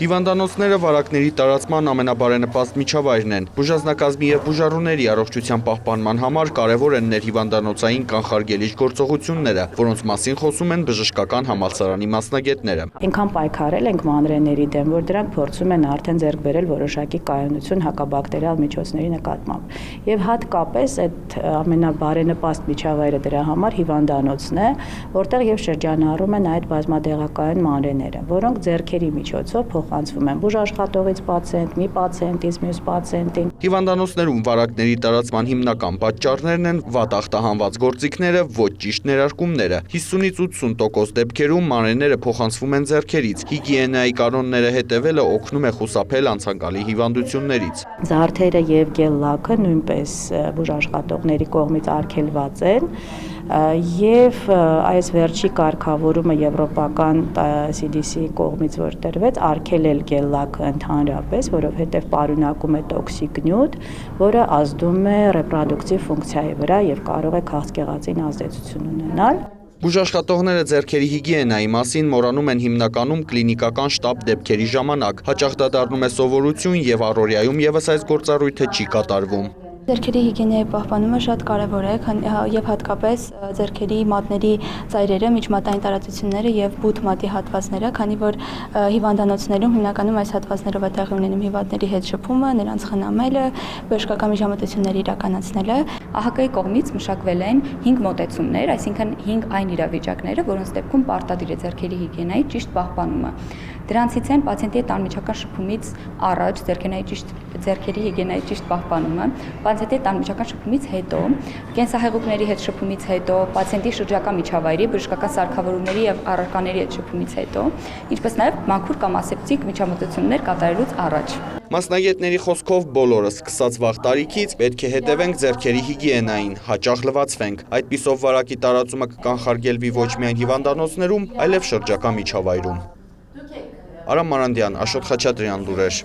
Հիվանդանոցները վարակների տարածման ամենաբարենպաստ միջավայրն են։ Բուժանձնակազմի և բուժառուների առողջության պահպանման համար կարևոր են ներհիվանդանոցային կանխարգելիչ գործողությունները, որոնց մասին խոսում են բժշկական համալսարանի մասնագետները։ Այնքան պայքարել ենք մանրէների դեմ, որ դրանք փորձում են արդեն ձեռք բերել որոշակի կայունություն հակաբակտերիալ միջոցների նկատմամբ։ Եվ հատկապես այդ ամենաբարենպաստ միջավայրը դրա համար հիվանդանոցն է, որտեղ եւ շրջանառում են այդ բազմադեղակայուն մանրէները, որոնք ձեռքերի միջոցով փոխանցվում են բուժաշխատողից պացիենտ, մի պացիենտից մյուս պացիենտին։ Հիվանդանոցներում վարակների տարածման հիմնական պատճառներն են վատ ախտահանված գործիքները, ոչ ճիշտ ներարկումները։ 50-ից 80% դեպքերում մանրէները փոխանցվում են ձեռքերից։ Հիգիենայի կանոնները հետևելը օգնում է խուսափել անցանկալի հիվանդություններից։ Զարդերը եւ գել-լաքը նույնպես բուժաշխատողների կողմից արգելված են եւ այս վերջի կարգավորումը եվրոպական CDC-ի կողմից որ տրվեց արգելել գել-լաքը ընդհանրապես, որովհետեւ պարունակում է տոքսիկ նյութ, որը ազդում է ռեպրոդուկտիվ ֆունկցիայի վրա եւ կարող է քաղցկեղածին ազդեցություն ունենալ։ Բուժաշխատողները ձեռքերի հիգիենայի մասին մոռանում են հիմնականում կլինիկական շտապ դեպքերի ժամանակ։ Հաճախ դա դառնում է սովորություն եւ առօրյայում եւս այս գործառույթը չի կատարվում։ Ձեռքերի հիգիենայի պահպանումը շատ կարևոր է եւ հատկապես ձեռքերի մատների ծայրերը, միջմատային տարածությունները եւ բութ մատի հատվածները, քանի որ հիվանդանոցներում հիմնականում այս հատվածներով է տեղի ունենում հիվանդների հետ շփումը, նրանց խնամելը, բժշկական միջամտություններ իրականացնելը։ ԱՀԿ-ի կողմից մշակվել են 5 մոտեցումներ, այսինքն 5 այն իրավիճակները, որոնց դեպքում պարտադիր է ձեռքերի հիգիենայի ճիշտ պահպանումը։ Դրանցից են պացիենտի հետ անմիջական շփումից առաջ ձեռքերի հիգիենայի ճիշտ պահպանումը, պացիենտի հետ անմիջական շփումից հետո, կենսահեղուկների հետ շփումից հետո, պացիենտի շրջակա միջավայրի, բժշկական սարքավորումների եւ առարկաների հետ շփումից հետո, ինչպես նաեւ մաքուր կամ ասեպտիկ միջամտություններ կատարելուց առաջ։ Մասնագետների խոսքով բոլորը սկսած վաղ տարիքից պետք է հետևենք ձեռքերի հիգիենային, հաճախ լվացվենք։ Այդպիսով վարակի տարածումը կկանխարգելվի ոչ միայն հիվանդանոցներում, այլև շրջակա միջավայրում։ Արամ Մարանդյան, Աշոտ Խաչատրյան, լուրեր։